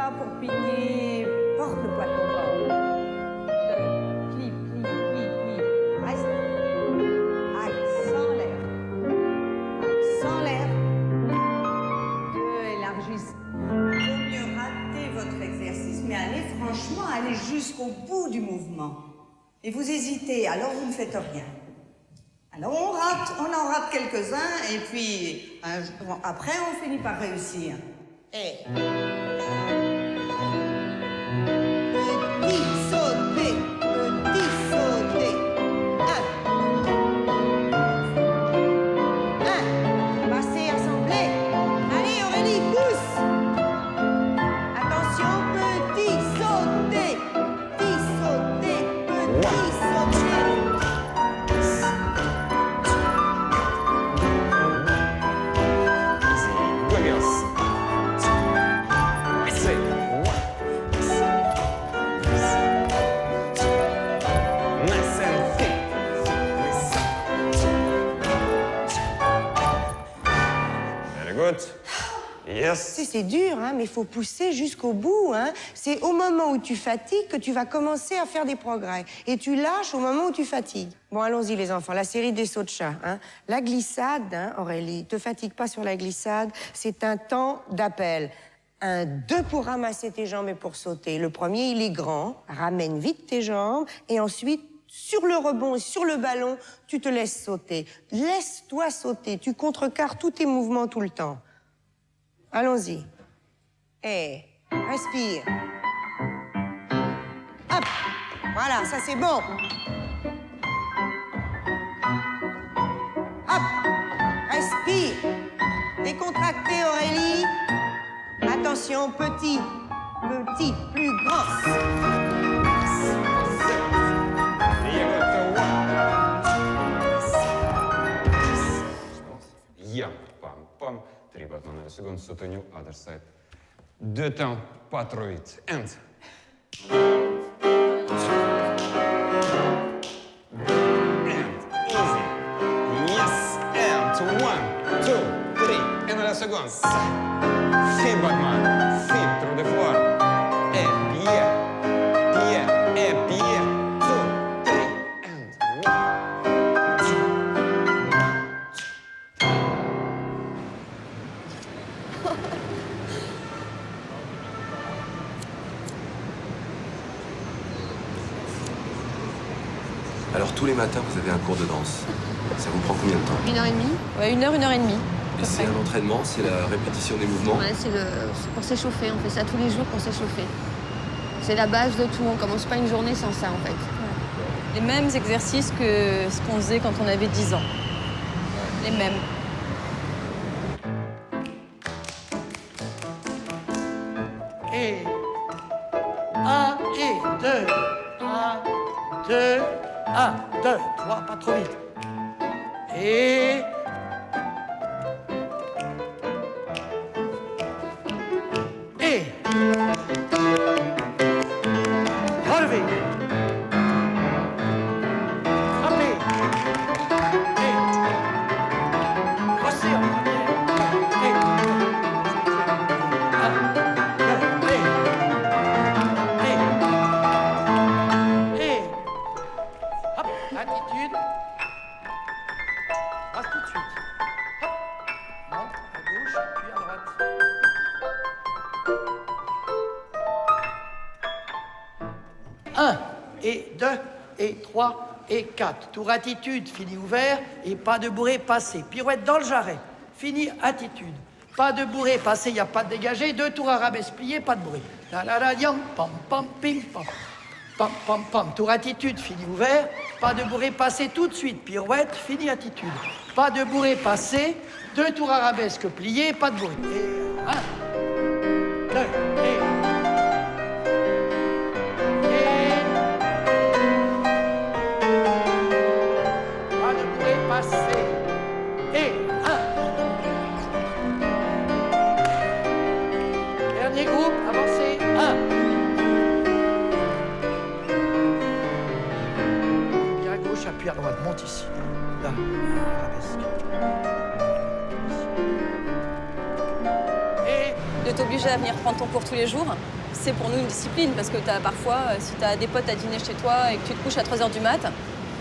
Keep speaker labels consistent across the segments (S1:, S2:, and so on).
S1: pas, pour pitié. Porte-toi ton corps. Plie, plie, plie, plie. Reste. Axe sans l'air. Axe sans l'air. Élargisse.
S2: Il vaut mieux rater votre exercice, mais allez jusqu'au bout du mouvement. Et vous hésitez, alors vous ne faites rien. Alors on en rate quelques-uns, et puis après on finit par réussir. Et... Petit sauté, petit sauté. Un. Passez, assemblée. Allez Aurélie, pousse. Attention, petit sauté. Petit sauté, petit sauté.
S3: Yes.
S4: C'est dur, hein, mais il faut pousser jusqu'au bout. Hein. C'est au moment où tu fatigues que tu vas commencer à faire des progrès. Et tu lâches au moment où tu fatigues. Bon, allons-y, les enfants. La série des sauts de chat. Hein. La glissade, hein, Aurélie, te fatigue pas sur la glissade. C'est un temps d'appel. 1, 2 pour ramasser tes jambes et pour sauter. Le premier, il est grand. Ramène vite tes jambes. Et ensuite, sur le rebond et sur le ballon, tu te laisses sauter. Laisse-toi sauter. Tu contrecarres tous tes mouvements tout le temps. Allons-y. Et respire. Hop. Voilà, ça c'est bon. Hop. Respire. Décontracté, Aurélie. Attention, petit. Petit, plus grand.
S3: Я, пам-пам. 3 battements de seconde, soutenu, other side. 2 temps, pas trop vite. And. And easy. Yes, and 1, 2, 3. And la seconde. 6 battements. 6 through the floor. Et pied, pied, et pied. 2, 3, and 1.
S5: Alors tous les matins, vous avez un cours de danse. Ça vous prend combien de temps?
S6: 1h30. Ouais, 1h30.
S5: Et c'est un entraînement, c'est la répétition des mouvements?
S6: Ouais, c'est pour s'échauffer. On fait ça tous les jours pour s'échauffer. C'est la base de tout. On commence pas une journée sans ça, en fait.
S7: Les mêmes exercices que ce qu'on faisait quand on avait 10 ans. Les mêmes.
S8: Et 1 et 2. 1, 2, 1, 2, 3, pas trop vite. Et relevez. Frappez. Et crossez en première. Et 1, 2, et hop, attitude. Passe tout de suite. Hop, monte à gauche, puis à droite. 1 et 2 et 3 et 4. Tour attitude, fini ouvert et pas de bourré passé. Pirouette dans le jarret. Fini attitude. Pas de bourré passé, il n'y a pas de dégagé. 2 tours arabesque plié, pas de bourré. La la la yam, pam pam pim pam. Pam pam pam. Tour attitude, fini ouvert. Pas de bourré passé tout de suite. Pirouette, fini attitude. Pas de bourré passé. 2 tours arabesque plié, pas de bourré. Et 1, 2 et passé. Et 1. Dernier groupe, avancez. 1. Puis à gauche, appuie à droite. Monte ici. Là, arabesque. Et
S7: de t'obliger à venir prendre ton cours tous les jours, c'est pour nous une discipline. Parce que parfois, si tu as des potes à dîner chez toi et que tu te couches à 3 h du mat',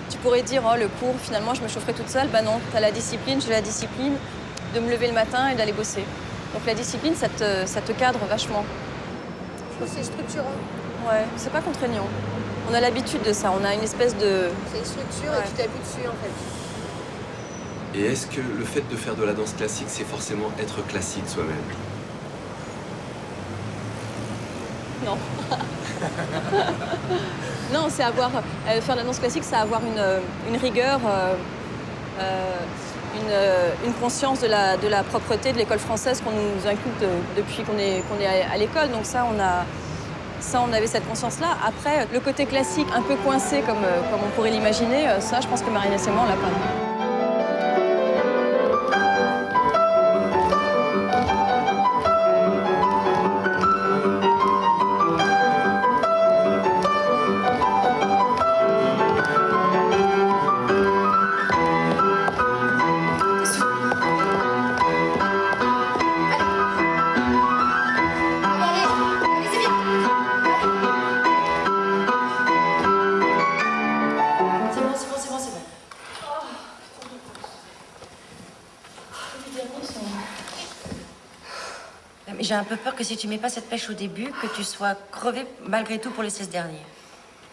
S7: tu pourrais dire, oh, le cours, finalement, je me chaufferai toute seule. Bah non, tu as la discipline, j'ai la discipline de me lever le matin et d'aller bosser. Donc la discipline, ça te cadre vachement.
S6: C'est structurant.
S7: Ouais, c'est pas contraignant. On a l'habitude de ça, on a une espèce de...
S6: C'est une structure et tu t'appuies dessus, en fait.
S5: Et est-ce que le fait de faire de la danse classique, c'est forcément être classique soi-même?
S7: Non. Non, c'est avoir... faire de la danse classique, c'est avoir une rigueur, une conscience de la propreté de l'école française qu'on nous inculque depuis qu'on est à l'école. Donc ça, on avait cette conscience-là. Après, le côté classique, un peu coincé, comme on pourrait l'imaginer, ça, je pense que Marina et moi, on l'a pas.
S9: J'ai un peu peur que si tu mets pas cette pêche au début, que tu sois crevé malgré tout pour les 16 derniers.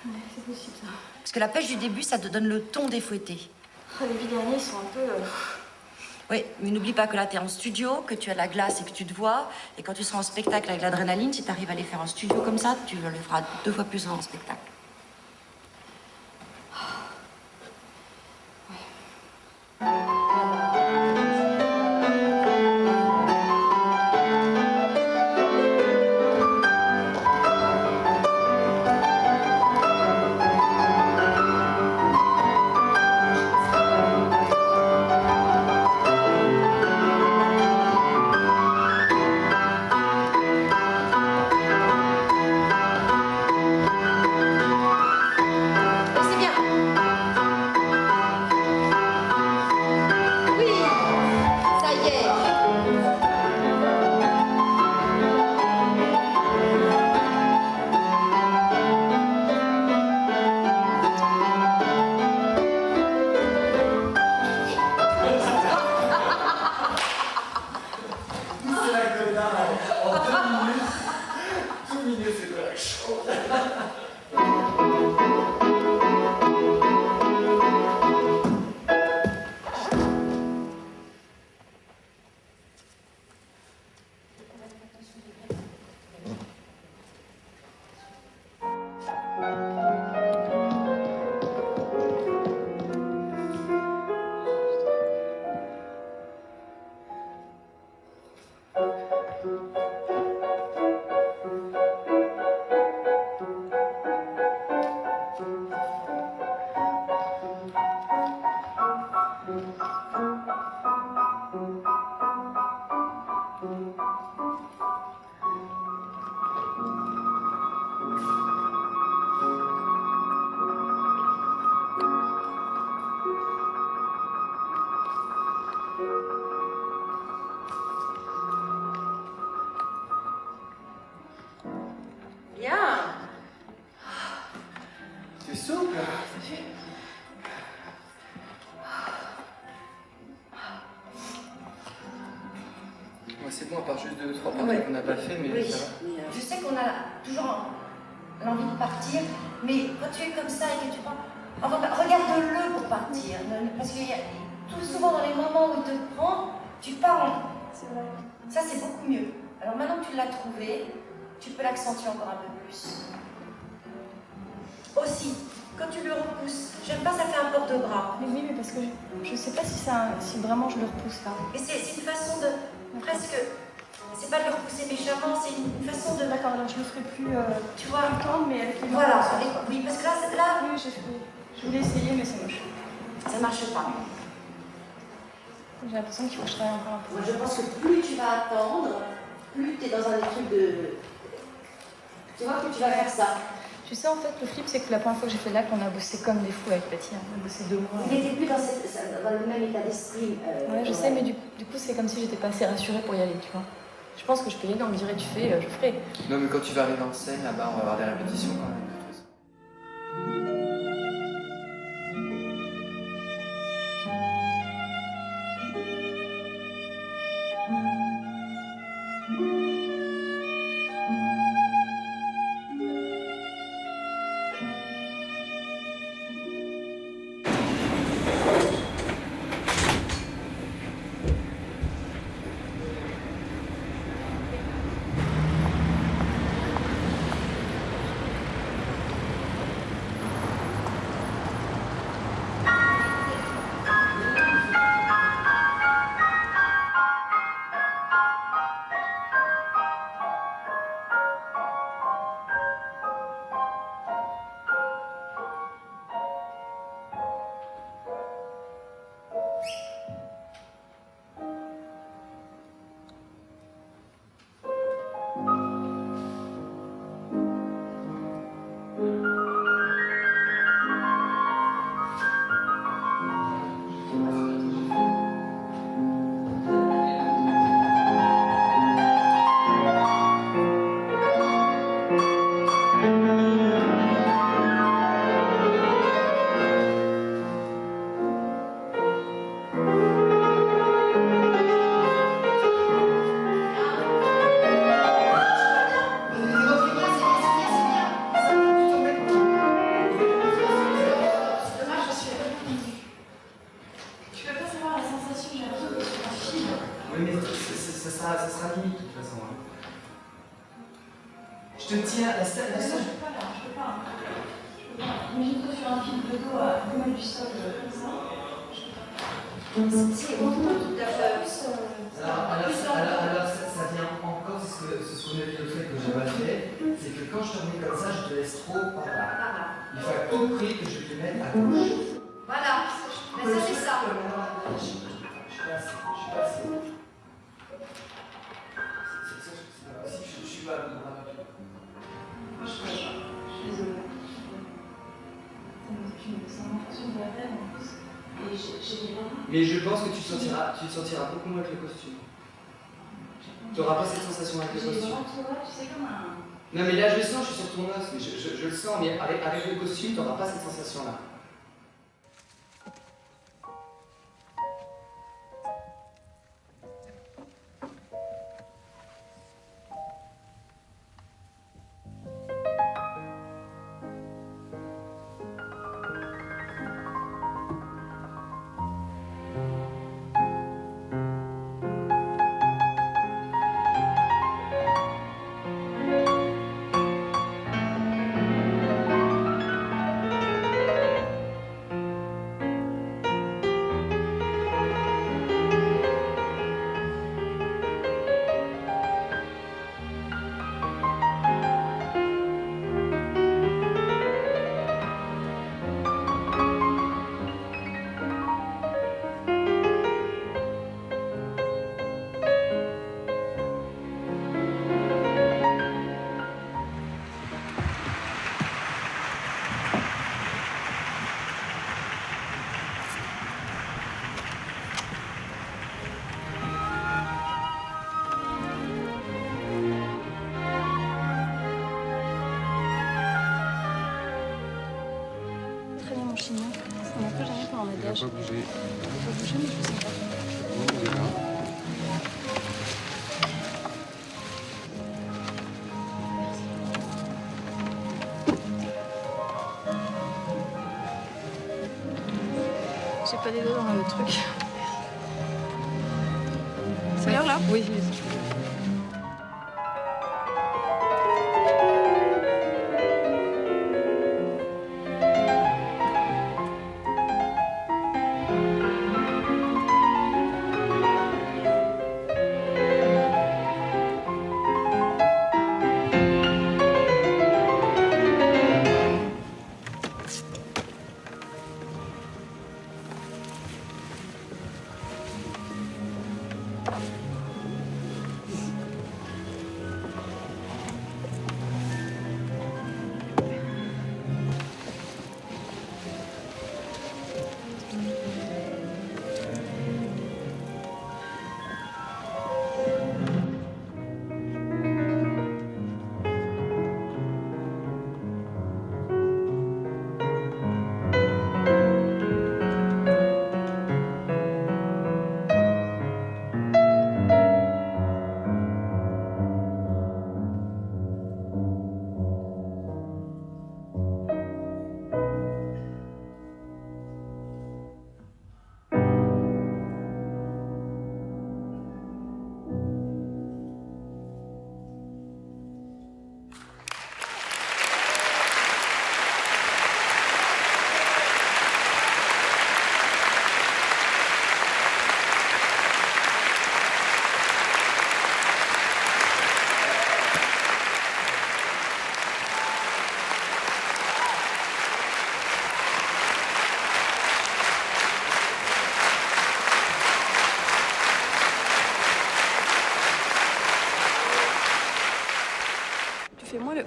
S6: Ouais, c'est possible, ça.
S9: Parce que la pêche du début, ça te donne le ton des fouettés.
S6: Oh, les 8 derniers, ils sont un peu...
S9: Oui, mais n'oublie pas que là, tu es en studio, que tu as la glace et que tu te vois. Et quand tu seras en spectacle avec l'adrénaline, si tu arrives à les faire en studio comme ça, tu le feras 2 fois plus en spectacle.
S10: C'est bon, à part juste 2 ou 3 parties qu'on n'a pas fait, mais ça va.
S9: Je sais qu'on a toujours l'envie de partir, mais quand tu es comme ça et que tu pars, enfin, regarde-le pour partir. Parce que tout souvent dans les moments où il te prend, tu pars en... C'est vrai. Ça, c'est beaucoup mieux. Alors maintenant que tu l'as trouvé, tu peux l'accentuer encore un peu plus. Aussi, quand tu le repousses, j'aime pas ça fait un porte-bras.
S7: Mais oui, mais parce que je sais pas si vraiment je le repousse là.
S9: Et c'est une façon de... Presque... C'est pas de le repousser méchamment, c'est une façon de...
S7: D'accord, alors je le ferai plus...
S9: tu vois,
S7: tendre, mais avec les mains.
S9: Voilà, oui, parce que là...
S7: Oui, je voulais essayer, mais c'est moche.
S9: Ça marche pas.
S7: J'ai l'impression qu'il faut que je travaille encore un peu.
S9: Moi, je pense que plus tu vas attendre, plus tu es dans un truc de... Tu vois que tu vas faire ça.
S7: Tu sais, en fait, le flip, c'est que la première fois que j'ai fait l'acte, on a bossé comme des fous avec Betty. On a bossé 2 mois.
S9: Il n'était plus dans le même état d'esprit.
S7: Ouais, je sais, mais du coup, c'est comme si j'étais pas assez rassurée pour y aller, tu vois. Je pense que je peux venir me dire, tu fais, je ferai.
S10: Non, mais quand tu vas arriver en scène, là-bas, on va avoir des répétitions quand même.
S11: Je te tiens la scène.
S9: Je peux pas. Imagine-toi sur un film de dos à 2 mètres du sol, comme ça. C'est autrement tout à fait.
S11: Alors, ça vient encore, c'est ce qu'on a dit l'autre fois que j'ai pas fait, c'est que quand je te remets comme ça, je te laisse trop par là. Il faut à tout prix que je te mette à gauche.
S9: Voilà, mais ça c'est ça.
S11: Je suis pas assez. Je suis pas à
S9: Moi, je suis désolée. Ça m'a fonctionné de la peine en plus. Et j'ai vraiment...
S11: Mais je pense que tu te sentiras beaucoup moins avec le costume. Tu n'auras pas cette sensation avec le costume.
S9: Tu sais, comme un...
S11: Non mais là je le sens, je suis sur ton os, mais je le sens, mais avec le costume, tu n'auras pas cette sensation-là.
S7: On n'a plus jamais fait en
S3: Il va
S7: adage.
S3: pas bouger.
S7: Il va pas bouger, mais je sais pas.
S3: Bon, il est là.
S7: J'ai pas des doigts dans le truc. C'est l'heure là? Oui, il est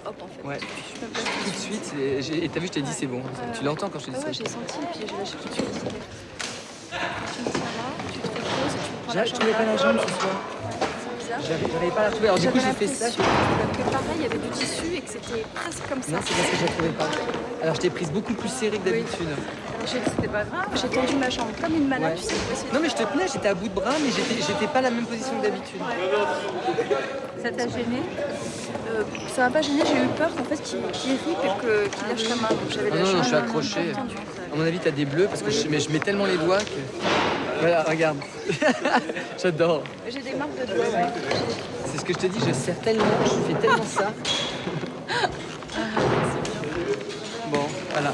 S7: hop en fait.
S10: Ouais.
S7: Je me place
S10: Tout de suite, et t'as vu, je t'ai dit c'est bon. Tu l'entends quand je te dis
S7: Ouais,
S10: ça.
S7: j'ai senti, puis j'ai lâché tout de suite. Tu me tiens là, tu te reposes et tu me prends la
S10: Je
S7: jambe.
S10: trouvais pas la jambe ce soir.
S7: C'est bizarre.
S10: J'avais pas la trouver. Alors du coup, j'ai fait ça.
S7: Que pareil, il y avait du tissu et que c'était presque comme ça.
S10: Non, c'est parce que je la trouvais pas. Alors je t'ai prise beaucoup plus serrée que d'habitude.
S7: C'était pas grave, j'ai tendu ma jambe comme une malade.
S10: Ouais.
S7: Tu sais, pour essayer de
S10: Non mais je te
S7: faire-
S10: plais, j'étais à bout de bras, mais j'étais pas à la même position que d'habitude.
S7: Ça t'a gêné Ça m'a pas gêné, j'ai eu peur qu'en fait qu'il ripe et qu'il lâche la main. Donc j'avais
S10: Ah
S7: la
S10: non,
S7: jambe
S10: je suis accroché.
S7: tendue.
S10: À mon avis, t'as des bleus parce que je mets tellement les doigts que. Voilà, regarde. J'adore.
S7: J'ai des marques de doigts, ouais.
S10: C'est ce que je te dis, je serre tellement, je fais tellement ça. Bon, voilà.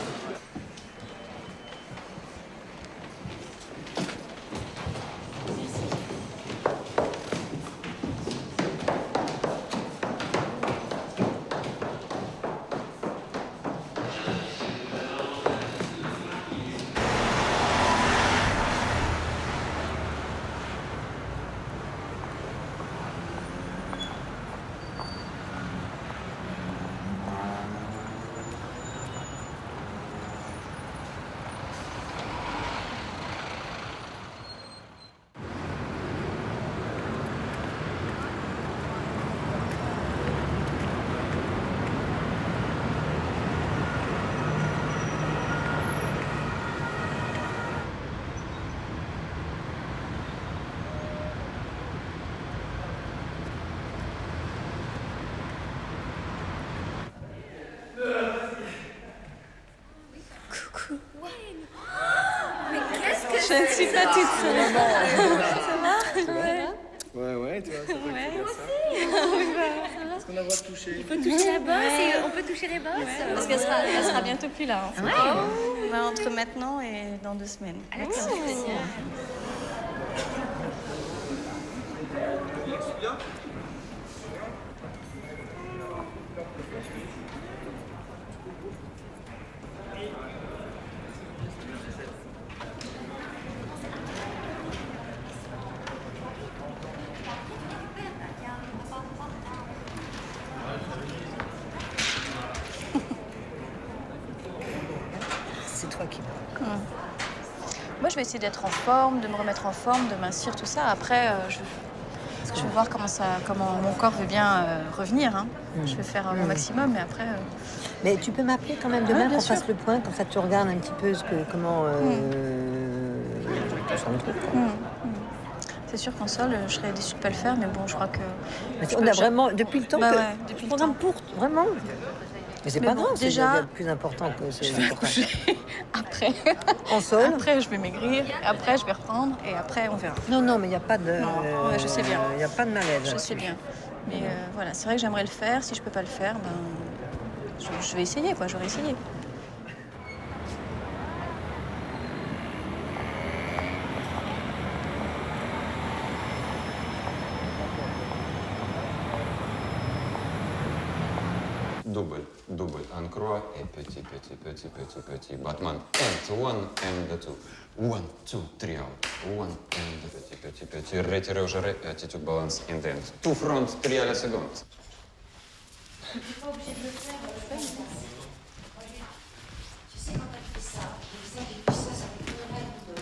S7: Je ne suis pas toute seule. Ça va?
S10: Ouais, tu vois, ça peut
S9: Ouais,
S10: être
S9: moi
S10: ça. Est-ce qu'on a le droit de toucher?
S9: On peut toucher la bosse et on peut toucher les bosses.
S7: Parce qu'elle sera bientôt plus là. En fait.
S9: Ouais.
S7: Bah, entre maintenant et dans 2 semaines.
S9: Ah, d'accord.
S4: C'est toi qui
S7: Moi, je vais essayer d'être en forme, de me remettre en forme, de mincir, tout ça. Après, je vais voir comment mon corps veut bien revenir. Hein. Je vais faire mon maximum, mais après...
S12: Mais tu peux m'appeler quand même
S7: Ouais,
S12: demain
S7: bien
S12: qu'on
S7: sûr.
S12: fasse le point, comme ça tu regardes un petit peu comment tu sens le truc. quoi.
S7: C'est sûr qu'en sol, je serais déçue de ne pas le faire, mais bon, je crois que...
S12: Parce qu'on a vraiment, depuis le temps
S7: Bah
S12: que...
S7: ouais, depuis le
S12: programme
S7: temps.
S12: pour, vraiment. Mais c'est
S7: Mais
S12: pas
S7: bon,
S12: grave, c'est
S7: déjà,
S12: le plus important que c'est.
S7: Je vais accoucher après.
S12: En sol.
S7: Après, je vais maigrir, après, je vais reprendre, et après, on verra.
S12: Non, mais il n'y a pas de...
S7: Non, ouais, je sais bien.
S12: Il n'y a pas de malaise.
S7: Je sais bien. Mais voilà, c'est vrai que j'aimerais le faire. Si je peux pas le faire, ben, je vais essayer, quoi. J'aurais essayé.
S3: Double, and croix, et petit, Batman, and 1 and 2. 1, 2, 3 out. 1 and petit, retirez au jarret, attitude balance in the end. 2 front, 3 à la seconde.
S9: Tu n'es pas obligé de le faire, tu sais, quand tu fais ça, et puis ça fait que le rêve de...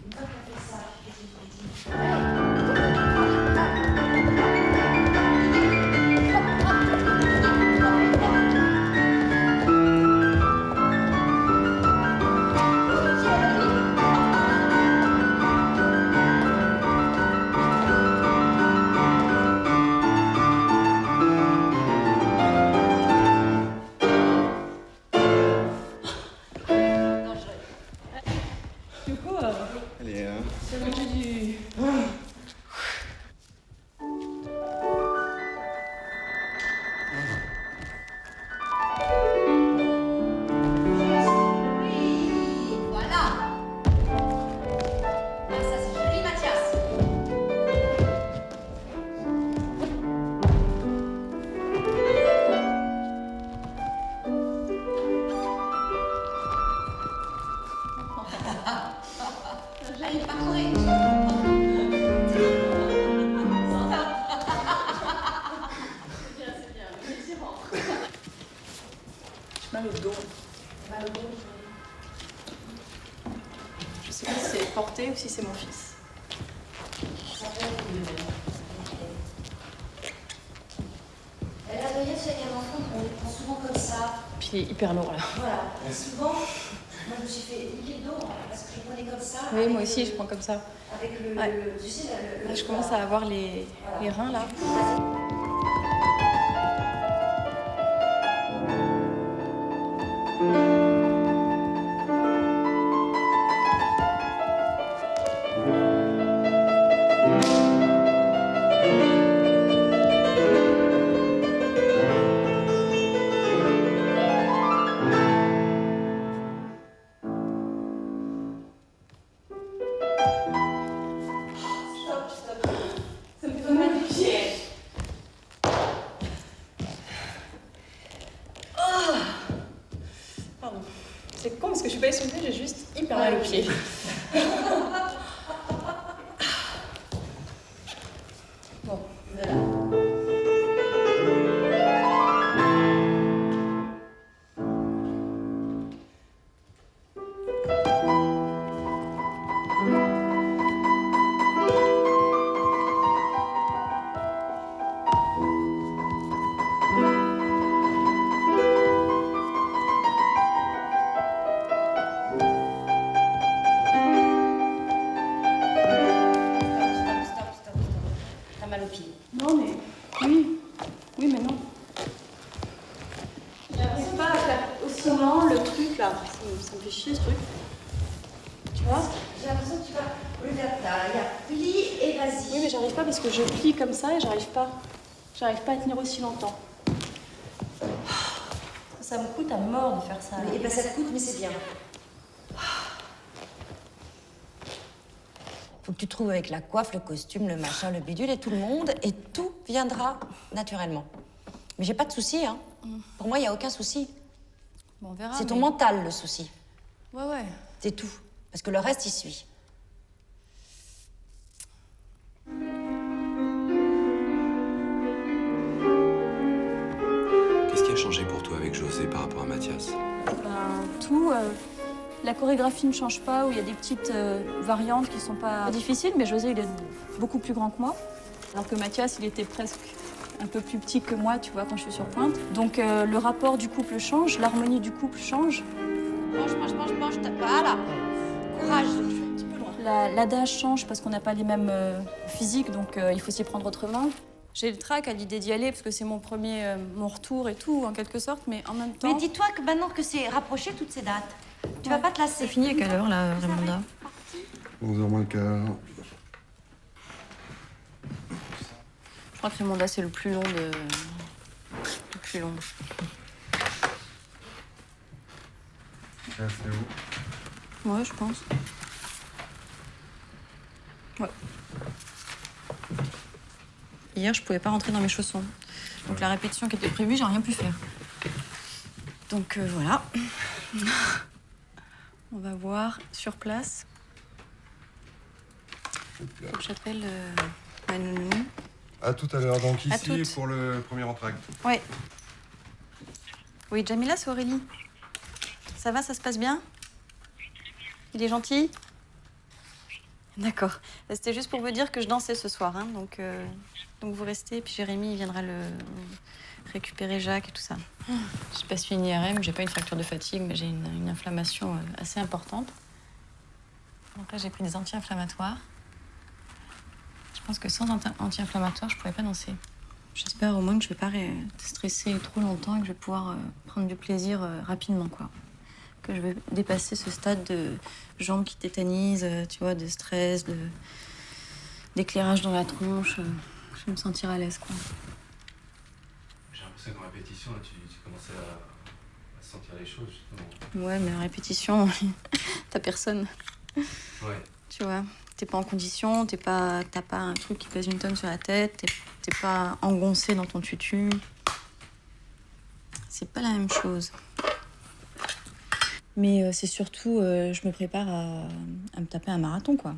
S9: Une fois que tu fait ça, tu fais
S5: Allez, hein.
S9: Voilà. Ah, ça c'est joli, Mathias. Allez, parcourez. C'est bien. C'est bien.
S7: porter ou si c'est mon fils.
S9: La doyenne, c'est un enfant qu'on les prend souvent comme ça.
S7: Puis il est hyper lourd là.
S9: Voilà. Et souvent, moi je me suis fait une litre d'eau parce que je prenais comme ça.
S7: Oui, moi aussi, je prends comme ça.
S9: Avec le.
S7: Ouais.
S9: Tu sais,
S7: Là, je commence à avoir les reins là. C'est con parce que je suis pas essoufflée, j'ai juste hyper mal aux pieds. Bon, voilà.
S9: T'as mal aux pieds.
S7: Non, mais oui, mais non. J'arrive pas à faire aussi lent le truc là. Ça me fait chier ce truc. Tu vois?
S9: J'ai l'impression que tu vas. Regarde, il y a pli et vas-y.
S7: Oui, mais j'arrive pas parce que je plie comme ça et j'arrive pas à tenir aussi longtemps.
S9: Ça me coûte à mort de faire ça. Et ben ça te coûte, mais c'est bien. Faut que tu trouves avec la coiffe, le costume, le machin, le bidule et tout le monde, et tout viendra naturellement. Mais j'ai pas de souci, hein. Pour moi, il y a aucun souci.
S7: Bon, on verra.
S9: C'est ton mental, le souci.
S7: Ouais.
S9: C'est tout. Parce que le reste, il suit.
S5: Qu'est-ce qui a changé pour toi avec José par rapport à Mathias?
S7: Tout. La chorégraphie ne change pas, où il y a des petites variantes qui sont pas difficiles, mais José, il est beaucoup plus grand que moi. Alors que Mathias, il était presque un peu plus petit que moi, tu vois, quand je suis sur pointe. Donc le rapport du couple change, l'harmonie du couple change.
S9: Mange, voilà. Courage.
S7: L'adage change parce qu'on n'a pas les mêmes physiques, donc il faut s'y prendre autrement. J'ai le trac à l'idée d'y aller parce que c'est mon premier, mon retour et tout, en quelque sorte, mais en même temps...
S9: Mais dis-toi que maintenant que c'est rapproché toutes ces dates, tu vas pas te lasser.
S7: C'est fini à quelle heure, là, Raymonda?
S13: 11h moins le quart.
S7: Je crois que Raymonda, c'est le plus long de... Le plus long.
S13: C'est assez haut.
S7: Ouais, je pense. Ouais. Hier, je pouvais pas rentrer dans mes chaussons. Donc la répétition qui était prévue, j'ai rien pu faire. Donc voilà. On va voir sur place. Faut que j'appelle ma nounou.
S13: À tout à l'heure. Donc
S7: À
S13: ici
S7: toutes.
S13: pour le premier entracte.
S7: Ouais. Oui, Jamila, c'est Aurélie. Ça va, ça se passe bien? Il est gentil? D'accord. C'était juste pour vous dire que je dansais ce soir, hein, donc vous restez, puis Jérémy il viendra récupérer Jacques et tout ça. J'ai pas suivi une IRM, j'ai pas une fracture de fatigue, mais j'ai une inflammation assez importante. Donc là, j'ai pris des anti-inflammatoires. Je pense que sans anti-inflammatoires, je pourrais pas danser. J'espère au moins que je vais pas stresser trop longtemps et que je vais pouvoir prendre du plaisir rapidement, quoi. Que je vais dépasser ce stade de jambes qui tétanisent, tu vois, de stress, d'éclairage dans la tronche. Je vais me sentir à l'aise, quoi.
S5: J'ai l'impression qu'en répétition, là, tu commençais à sentir les choses, justement.
S7: Ouais, mais en répétition, t'as personne.
S5: Ouais.
S7: Tu vois, t'es pas en condition, t'as pas un truc qui pèse une tonne sur la tête, t'es pas engoncé dans ton tutu. C'est pas la même chose. Mais c'est surtout, je me prépare à me taper un marathon, quoi.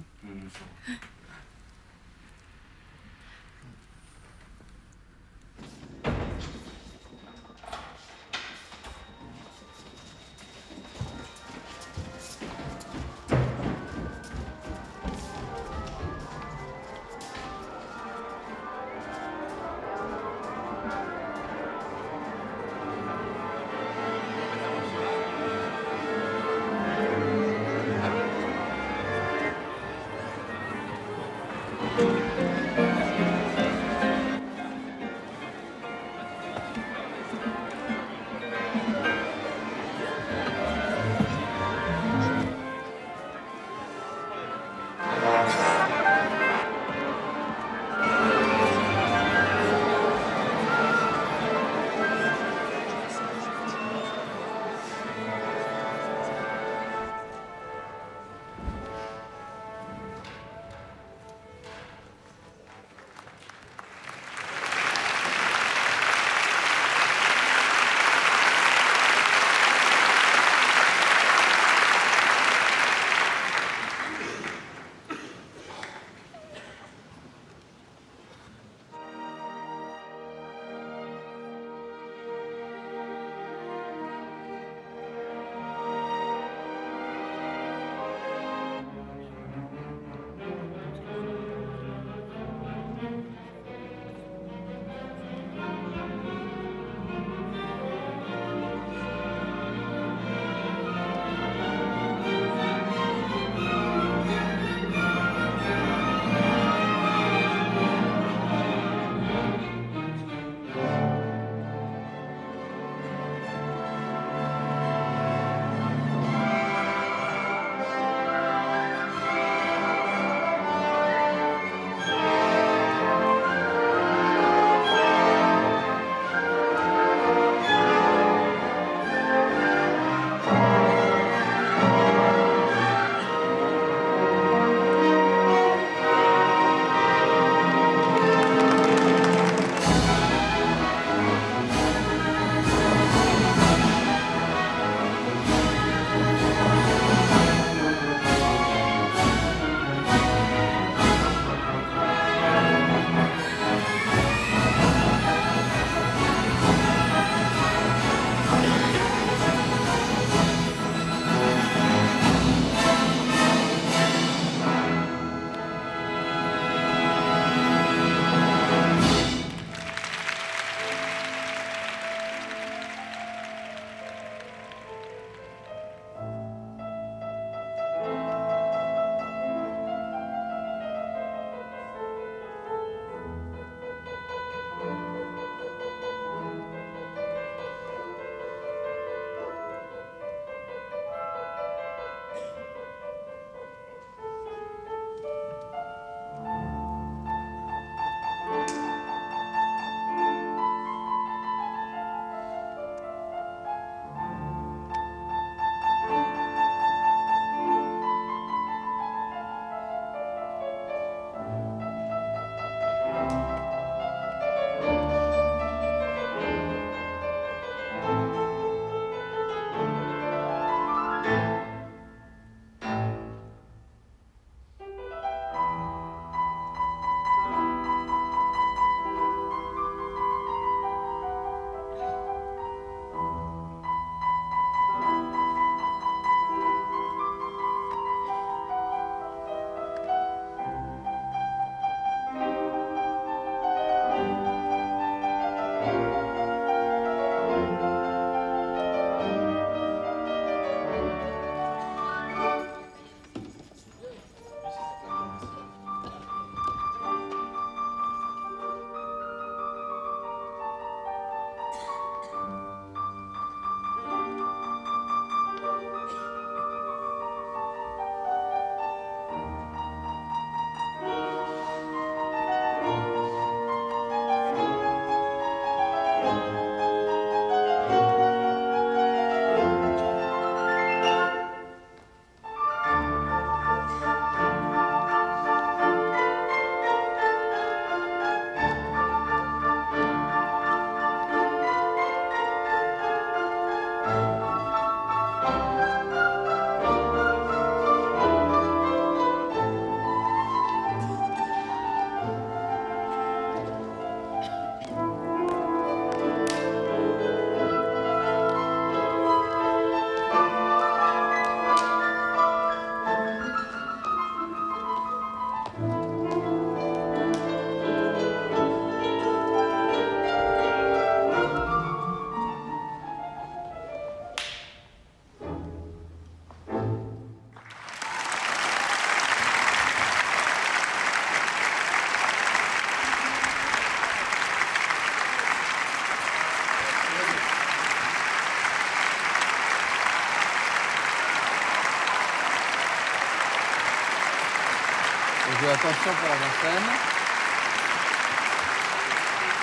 S10: On joue attention pour l'avant-scène.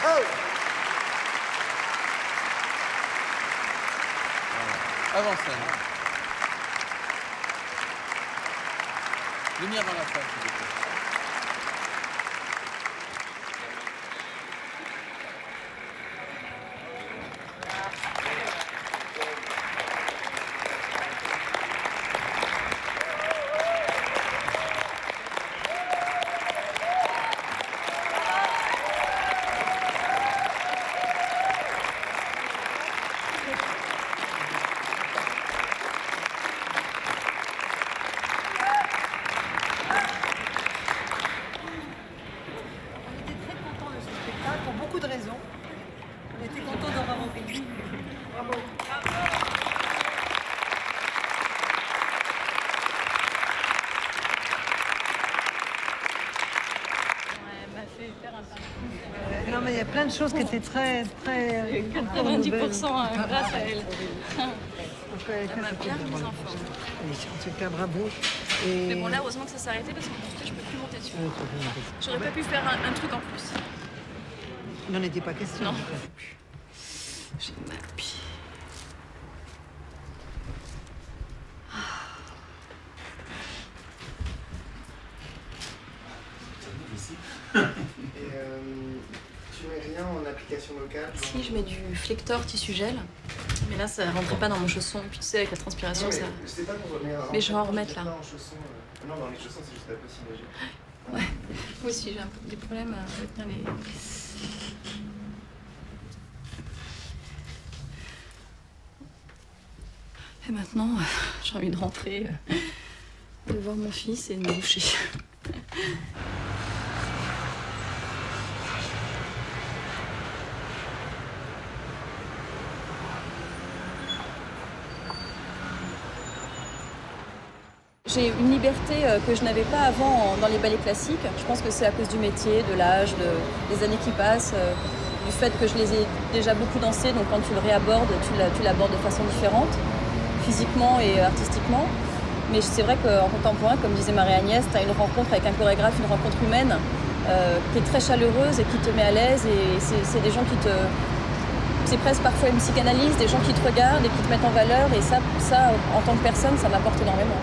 S8: Oh!
S10: Voilà. Avant-scène. Lumière dans la salle, s'il vous plaît.
S12: Pour beaucoup de raisons. On était contents d'avoir repris. Bravo. Non, mais il y a plein de choses qui étaient très, très...
S7: 90% grâce à elle.
S12: Elle
S7: m'a bien mise en forme.
S12: En tout cas, bravo. Et...
S7: Mais bon, là, heureusement que ça s'est arrêté parce que je peux plus monter dessus. J'aurais pas pu faire un truc en plus.
S12: Il n'en était pas question.
S7: Non. J'ai mal au pied.
S11: Et tu mets rien en application locale?
S7: Si, je mets du flector tissu gel. Mais là, ça rentrait pas dans mon chausson. Puis tu sais, avec la transpiration,
S11: Non, mais
S7: ça...
S11: c'est pas pour remettre.
S7: Mais je vais en remettre là.
S11: Pas en chaussons, non, dans les chaussons, c'est juste pas possible.
S7: Ouais, moi aussi, j'ai un peu des problèmes à retenir les... Et maintenant, j'ai envie de rentrer, de voir mon fils et de me doucher. J'ai une liberté que je n'avais pas avant dans les ballets classiques. Je pense que c'est à cause du métier, de l'âge, des années qui passent, du fait que je les ai déjà beaucoup dansés. Donc quand tu le réabordes, tu l'abordes de façon différente, physiquement et artistiquement. Mais c'est vrai qu'en contemporain, comme disait Marie-Agnès, tu as une rencontre avec un chorégraphe, une rencontre humaine qui est très chaleureuse et qui te met à l'aise. Et c'est des gens qui te... C'est presque parfois une psychanalyse, des gens qui te regardent et qui te mettent en valeur. Et ça en tant que personne, ça m'apporte énormément.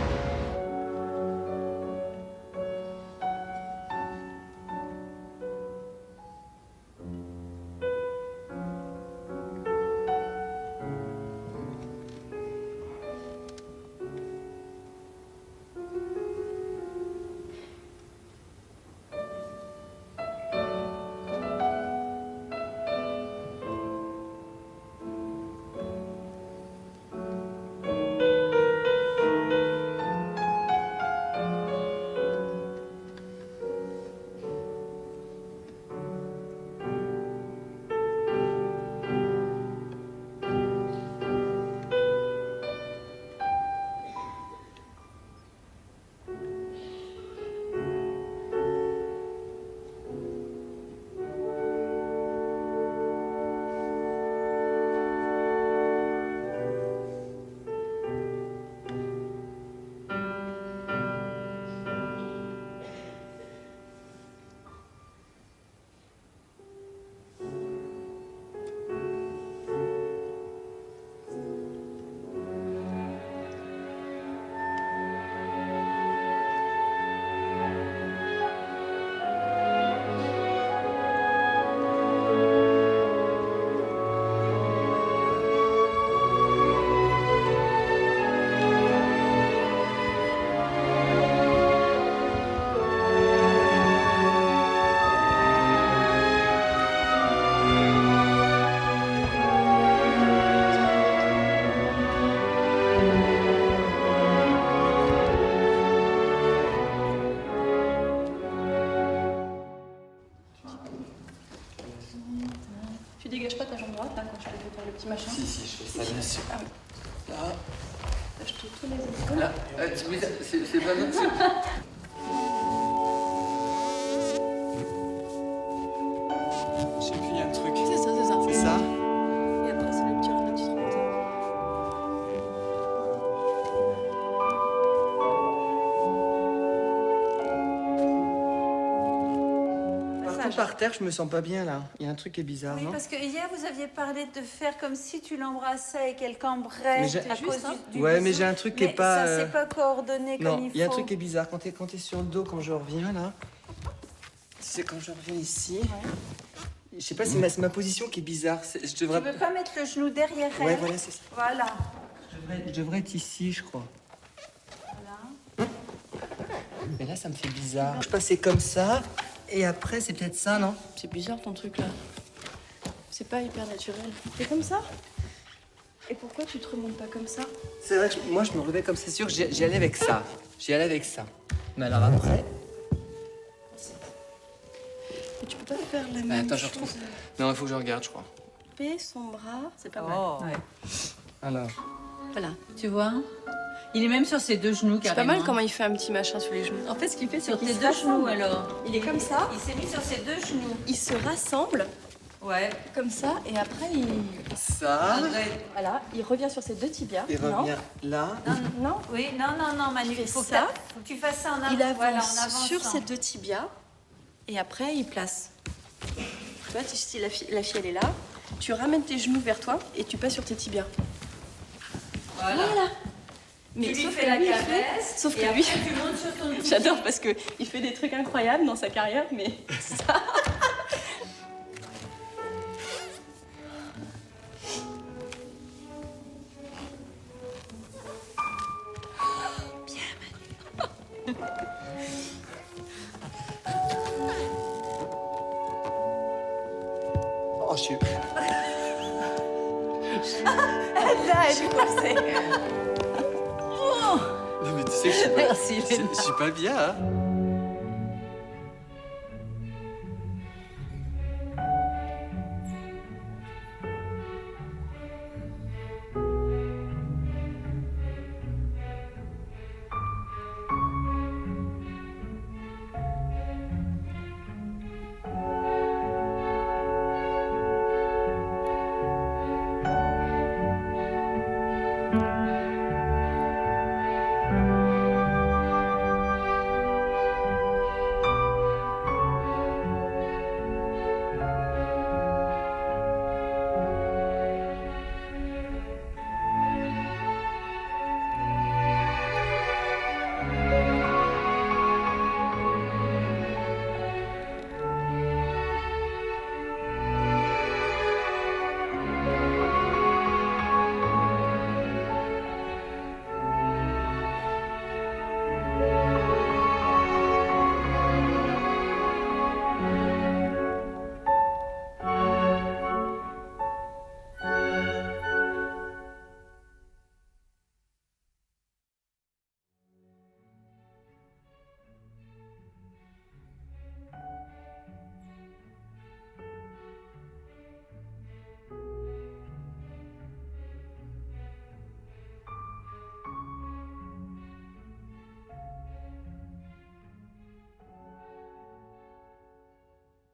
S7: Tu dégages pas ta jambe droite là quand je te fais faire le petit machin?
S10: Si, je fais ça bien sûr.
S7: Ah oui.
S10: Là.
S7: Je te tous les épaules.
S10: Là. C'est pas non. Je sais plus, il y a un truc.
S7: C'est ça, c'est ça.
S10: C'est ça?
S7: Et après, c'est le petit ralentissement.
S10: contre, par terre, je me sens pas bien, là. Il y a un truc qui est bizarre,
S14: Oui,
S10: non?
S14: parce que hier, vous aviez parlé de faire comme si tu l'embrassais et qu'elle cambrait à cause du
S10: Ouais,
S14: bisou.
S10: mais j'ai un truc qui est
S14: Mais
S10: pas...
S14: ça, c'est pas coordonné comme il faut.
S10: Non, il y a un truc qui est bizarre. Quand t'es sur le dos, quand je reviens, là... C'est quand je reviens ici... Je sais pas, c'est ma position qui est bizarre. Je devrais...
S14: Tu veux pas mettre le genou derrière elle?
S10: Ouais, voilà, c'est ça.
S14: Voilà.
S10: Je devrais être ici, je crois.
S14: Voilà.
S10: Mais là, ça me fait bizarre. Je passais comme ça, et après, c'est peut-être ça, non?
S7: C'est bizarre ton truc là. C'est pas hyper naturel. T'es comme ça? Et pourquoi tu te remontes pas comme ça?
S10: C'est vrai que moi, je me relevais comme c'est sûr, j'y allais avec ça. J'y allais avec ça. Mais alors après...
S7: Mais tu peux pas faire la
S10: Bah,
S7: même
S10: attends, je
S7: chose.
S10: retrouve. Non, il faut que je regarde, je crois.
S7: Couper son bras, c'est pas
S14: Oh.
S7: mal. Ouais.
S10: Alors...
S7: Voilà.
S14: Tu vois? Il est même sur ses deux genoux,
S7: C'est
S14: carrément.
S7: pas mal comment il fait un petit machin sur les genoux. En fait, ce qu'il fait, c'est
S14: Sur
S7: qu'il
S14: tes
S7: se
S14: deux genoux,
S7: rassemble.
S14: alors.
S7: Il est comme ça.
S14: Il s'est mis sur ses deux genoux.
S7: Il se rassemble.
S14: Ouais.
S7: Comme ça, et après, il...
S10: Ça...
S7: Voilà, il revient sur ses deux tibias.
S10: Il revient là.
S7: Non.
S14: Oui, non, Manu.
S7: Il fait
S14: Faut
S7: ça.
S14: que tu fasses ça en avant.
S7: Il avance,
S14: Voilà, en avançant.
S7: sur ses deux tibias, et après, il place. Tu vois, si la fille, elle est là, tu ramènes tes genoux vers toi, et tu passes sur tes tibias.
S14: Voilà.
S7: Mais
S14: tu lui
S7: sauf
S14: fais
S7: que
S14: la
S7: lui,
S14: caresse.
S7: sauf
S14: et
S7: que
S14: après,
S7: lui,
S14: tu montes sur ton pied.
S7: j'adore parce que il fait des trucs incroyables dans sa carrière, mais ça.
S10: Oh, je suis...
S14: Là, elle est passée.
S10: Non, mais tu sais que je suis pas...
S14: Merci, Léna.
S10: Je suis pas bien, hein.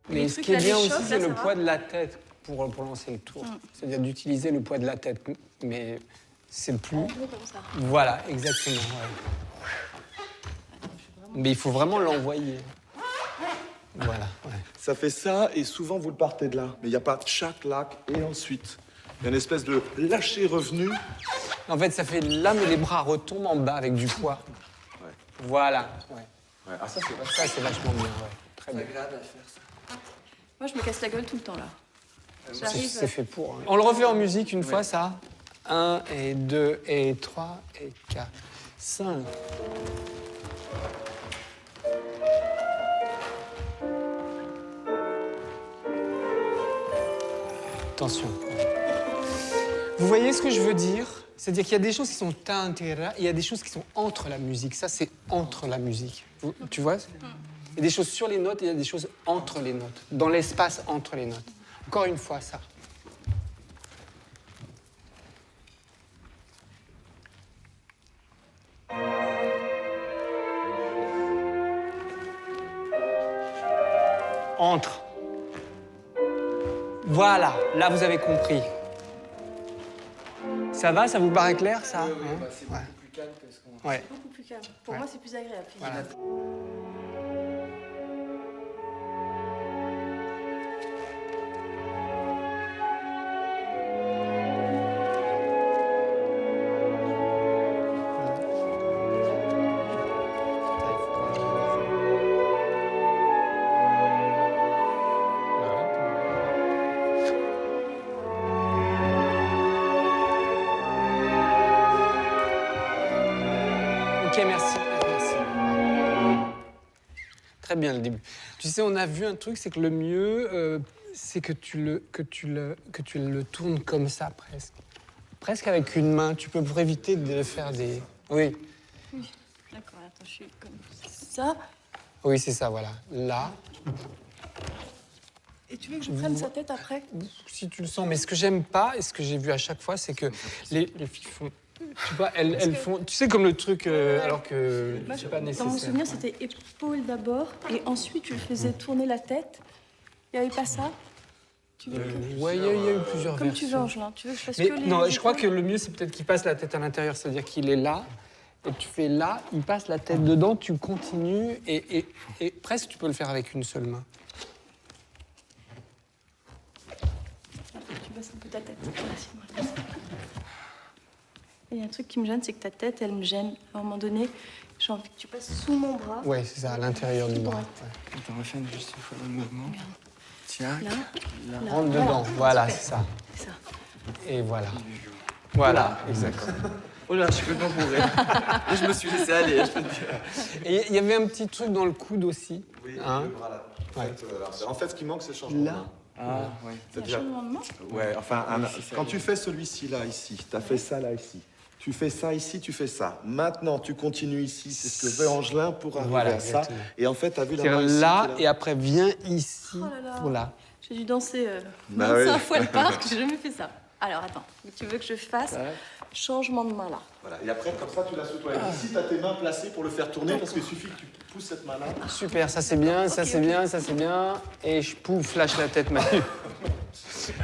S15: Mais ce qui est bien aussi, c'est le poids de la tête pour lancer le tour. C'est-à-dire d'utiliser le poids de la tête. Mais c'est le plus...
S7: En gros, comme ça.
S15: Voilà, exactement. Ouais. Mais il faut vraiment l'envoyer. Voilà, ouais.
S16: Ça fait ça, et souvent vous le partez de là. Mais il n'y a pas chaque lac et ensuite. Il y a une espèce de lâcher revenu.
S15: En fait, ça fait là, mais les bras retombent en bas avec du poids.
S16: Ouais.
S15: Voilà, ouais.
S16: Ouais. Ah, ça,
S15: c'est vachement bien, ouais. Très bien.
S10: C'est agréable à faire, ça.
S7: Moi, je me casse la gueule tout le temps, là.
S15: C'est fait pour. Hein. On le refait en musique une fois, ça. 1 et 2 et 3 et 4, 5. Attention. Vous voyez ce que je veux dire? C'est-à-dire qu'il y a des choses qui sont intérieures, il y a des choses qui sont entre la musique. Ça, c'est entre la musique. Tu vois? Il y a des choses sur les notes et il y a des choses entre les notes, dans l'espace entre les notes. Encore une fois, ça. Entre. Voilà, là vous avez compris. Ça va, ça vous paraît clair, ça?
S10: Oui, bah, c'est beaucoup plus calme que ce qu'on...
S15: Ouais.
S7: Beaucoup plus calme. Pour
S15: Ouais.
S7: moi, c'est plus agréable.
S15: Voilà. très bien le début. Tu sais, on a vu un truc, c'est que le mieux, c'est que tu le tournes comme ça, presque. Presque avec une main, tu peux, pour éviter de faire des... Oui.
S7: Oui, d'accord, attends, je suis comme ça.
S15: Oui, c'est ça, voilà. Là.
S7: Et tu veux que je prenne sa tête après?
S15: Si tu le sens. Mais ce que j'aime pas, et ce que j'ai vu à chaque fois, c'est que les filles font... Tu vois, elles font... Tu sais, comme le truc, alors que c'est pas nécessaire.
S7: Dans mon souvenir, c'était épaule d'abord, et ensuite, tu faisais tourner la tête. Il n'y avait pas ça?
S15: Ouais, il y a eu plusieurs
S7: Comme
S15: versions.
S7: tu veux, Angelin. Tu veux que je fasse
S15: Mais
S7: que les...
S15: non, je crois que le mieux, c'est peut-être qu'il passe la tête à l'intérieur. C'est-à-dire qu'il est là, et tu fais là, il passe la tête dedans, tu continues, et presque tu peux le faire avec une seule main.
S7: Tu baisses un peu ta tête. Il y a un truc qui me gêne, c'est que ta tête, elle me gêne. À un moment donné, j'ai envie que tu passes sous mon bras.
S15: Ouais, c'est ça, à l'intérieur du bras.
S10: Attends, refais juste une fois le mouvement. Tiens,
S7: là.
S15: Rentre dedans, voilà, c'est ça.
S7: C'est ça.
S15: Et voilà. Voilà, exactement.
S10: Oh là, je suis complètement bourré. Je me suis laissé aller, je peux te dire.
S15: Et il y avait un petit truc dans le coude aussi.
S16: Oui,
S15: hein.
S16: le bras là. En fait, ce qui manque, c'est le changement de main.
S10: Ah, ouais.
S16: C'est-à-dire...
S7: changement de main?
S16: Ouais, enfin, quand tu fais celui-ci là, ici, tu as fait ça là, ici. Tu fais ça ici, tu fais ça. Maintenant, tu continues ici. C'est ce que veut Angelin pour arriver
S15: Voilà,
S16: à ça.
S15: exactement.
S16: Et en fait, tu as vu la
S15: C'est
S16: main ici,
S15: là,
S16: qui est là.
S15: et après, viens ici.
S7: Oh là là.
S15: Pour là.
S7: J'ai dû danser
S16: Bah
S7: 25
S16: oui.
S7: fois le parc, j'ai jamais fait ça. Alors, attends. Tu veux que je fasse
S16: Ouais.
S7: changement de main, là?
S16: Voilà. Et après, comme ça, tu la sous toi. Ici, tu as tes mains placées pour le faire tourner parce qu'il suffit que tu pousses cette main-là.
S15: Super, ça c'est bien, ça c'est bien, ça c'est bien. Et je pouf, lâche la tête, Manu.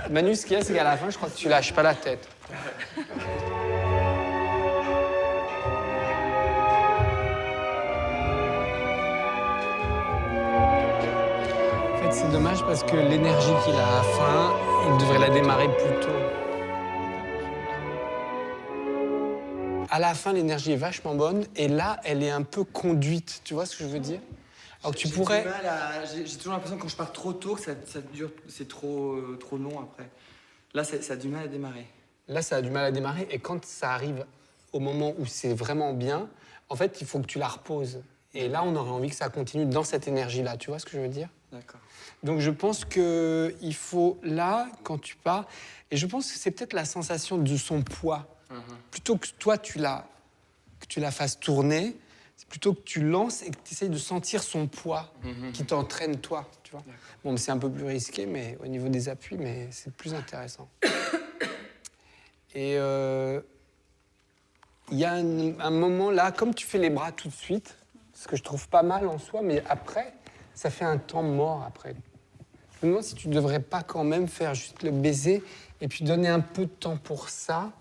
S15: Manu, ce qu'il y a, c'est qu'à la fin, je crois que tu lâches pas la tête. En fait, c'est dommage parce que l'énergie qu'il a à la fin, il devrait la démarrer plus tôt. À la fin, l'énergie est vachement bonne et là, elle est un peu conduite. Tu vois ce que je veux dire? Alors que tu pourrais...
S10: J'ai toujours l'impression que quand je pars trop tôt, que ça dure, c'est trop long après. Là, ça a du mal à démarrer.
S15: Là, ça a du mal à démarrer et quand ça arrive au moment où c'est vraiment bien, en fait, il faut que tu la reposes. Et là, on aurait envie que ça continue dans cette énergie-là. Tu vois ce que je veux dire?
S10: D'accord.
S15: Donc, je pense qu'il faut, là, quand tu pars, et je pense que c'est peut-être la sensation de son poids. Plutôt que toi, que tu la fasses tourner, c'est plutôt que tu lances et que tu essayes de sentir son poids qui t'entraîne, toi. Tu vois? Bon, c'est un peu plus risqué mais, au niveau des appuis, mais c'est plus intéressant. Et il y a un moment là, comme tu fais les bras tout de suite, ce que je trouve pas mal en soi, mais après, ça fait un temps mort après. Je me demande si tu devrais pas quand même faire juste le baiser et puis donner un peu de temps pour ça,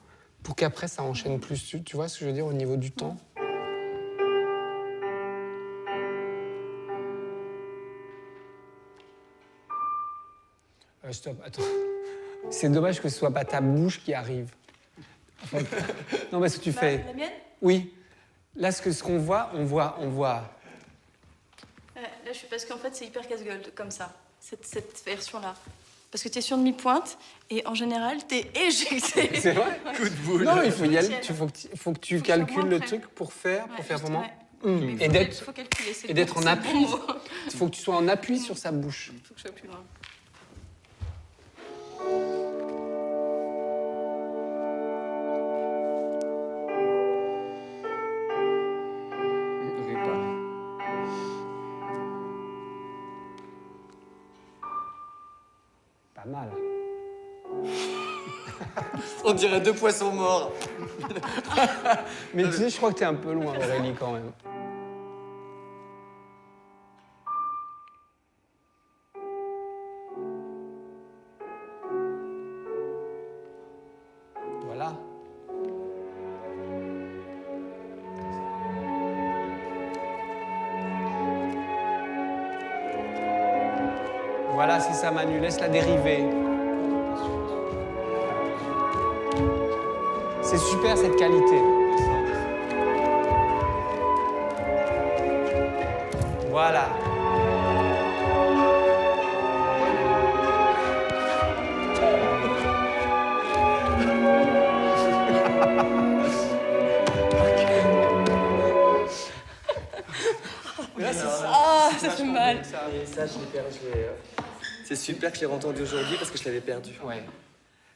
S15: pour qu'après ça enchaîne plus. Tu vois ce que je veux dire au niveau du temps? Stop, attends. C'est dommage que ce soit pas ta bouche qui arrive. En fait, non, parce que tu fais...
S7: La mienne?
S15: Oui. Là, ce qu'on voit, on voit...
S7: Là, je suis parce qu'en fait, c'est hyper casse-gueule, comme ça, cette version-là. Parce que tu es sur demi-pointe et en général, tu es éjecté.
S15: C'est vrai?
S7: Ouais.
S15: Coup de boule. Non, il faut y aller. Faut que tu calcules le truc pour faire vraiment...
S7: Mais
S15: Et d'être
S7: faut calculer, c'est
S15: et d'être en
S7: c'est le
S15: appui.
S7: bon mot.
S15: Il faut que tu sois en appui sur sa bouche.
S7: Il faut que je sois plus loin.
S15: Pas mal.
S10: On dirait deux poissons morts.
S15: Mais tu sais, je crois que t'es un peu loin, Aurélie, quand même. Voilà. Voilà, c'est ça, Manu. Laisse-la dériver. C'est super, cette qualité. Voilà.
S10: là, c'est ça.
S7: Ah, ça fait mal.
S10: Et ça, je l'ai perdu. C'est super que je l'ai entendu aujourd'hui parce que je l'avais perdu.
S15: Ouais.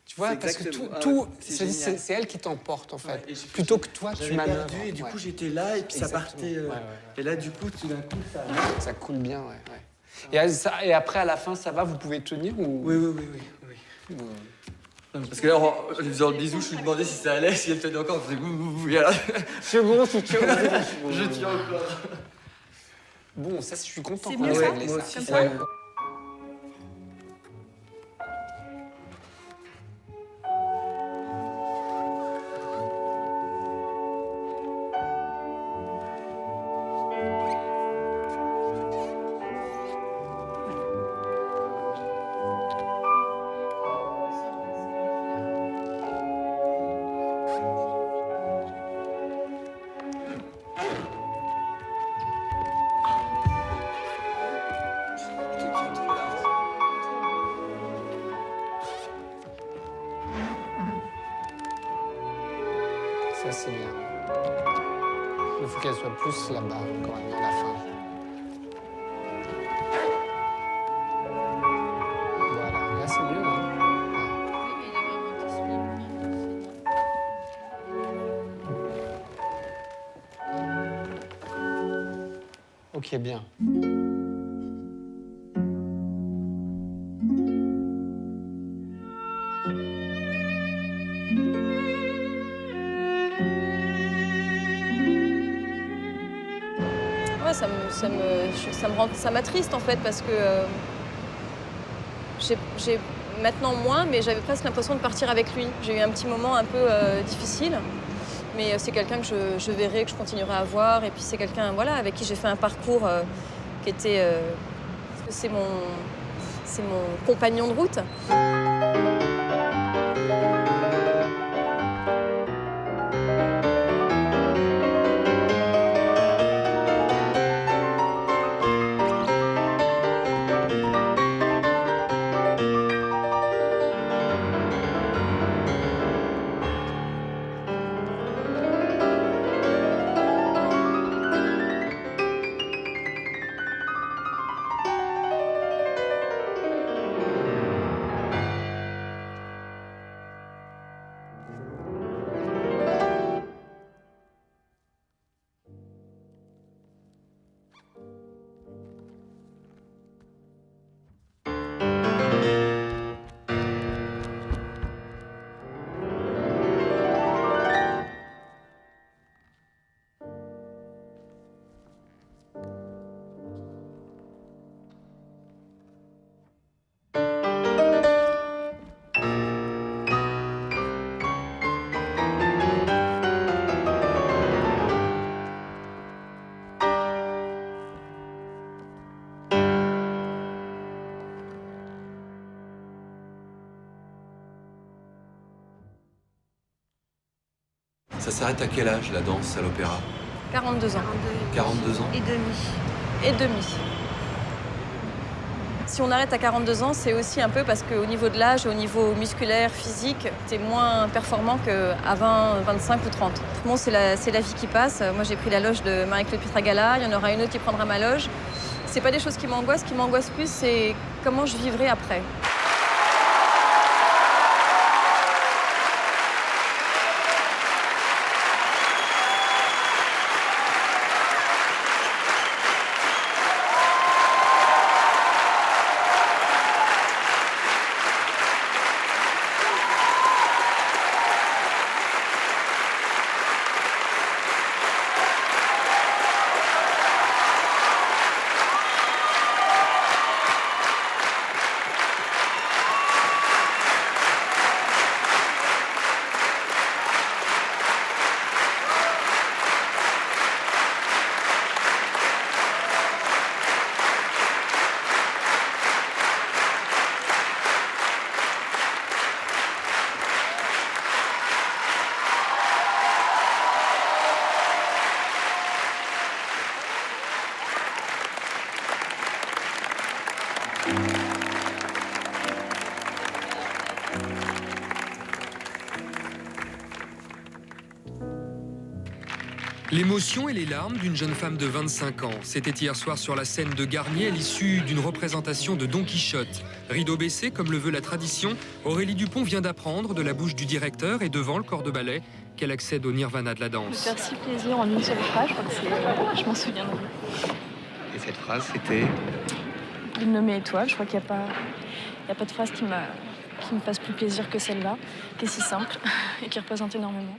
S15: Tu vois,
S10: C'est
S15: parce que
S10: exactement-
S15: tout
S10: c'est
S15: c'est
S10: génial.
S15: c'est elle qui t'emporte, en fait.
S10: Ouais, et
S15: Plutôt que toi, tu
S10: J'avais
S15: manœuvres.
S10: perdu et du coup,
S15: Ouais.
S10: j'étais là et puis ça
S15: Exactement.
S10: partait. Et là, du coup, tout d'un coup, ça...
S15: Ça coule bien, ouais. Et après, à la fin, ça va, vous pouvez tenir ou...
S10: Oui. Parce que là, en lui faisant le bisou, je lui demandais si ça allait, si elle tenait encore. Je faisais ouh, et alors...
S15: C'est bon, tu tiens.
S10: Je tiens encore.
S15: Bon, ça, je suis content
S7: C'est
S15: qu'on
S7: mieux
S15: ait
S7: ça,
S15: réglé
S7: comme
S15: ça.
S7: ça.
S15: Ouais. Ça, c'est bien. Il faut qu'elle soit plus là-bas, quand même, à la fin. Voilà, là, c'est mieux, hein. Ok, bien.
S7: Ouais, ça m'attriste en fait parce que j'ai maintenant moins, mais j'avais presque l'impression de partir avec lui. J'ai eu un petit moment un peu difficile, mais c'est quelqu'un que je verrai, que je continuerai à voir, et puis c'est quelqu'un voilà, avec qui j'ai fait un parcours qui était... c'est mon compagnon de route.
S5: Ça s'arrête à quel âge, la danse à l'opéra?
S7: 42 ans.
S5: 42 ans.
S9: Et demi.
S7: Et demi. Si on arrête à 42 ans, c'est aussi un peu parce qu'au niveau de l'âge, au niveau musculaire, physique, t'es moins performant qu'à 20, 25 ou 30. Bon, c'est la vie qui passe. Moi, j'ai pris la loge de Marie-Claude Pietragala. Il y en aura une autre qui prendra ma loge. C'est pas des choses qui m'angoissent. Ce qui m'angoisse plus, c'est comment je vivrai après.
S17: L'émotion et les larmes d'une jeune femme de 25 ans. C'était hier soir sur la scène de Garnier à l'issue d'une représentation de Don Quichotte. Rideau baissé, comme le veut la tradition, Aurélie Dupont vient d'apprendre de la bouche du directeur et devant le corps de ballet qu'elle accède au nirvana de la
S18: Me
S17: danse.
S18: faire si plaisir en une seule phrase, je crois que c'est... Je m'en souviendrai.
S10: Et cette phrase, c'était...
S18: Une nommée étoile, je crois qu'il n'y a pas de phrase qui me fasse plus plaisir que celle-là, qui est si simple et qui représente énormément.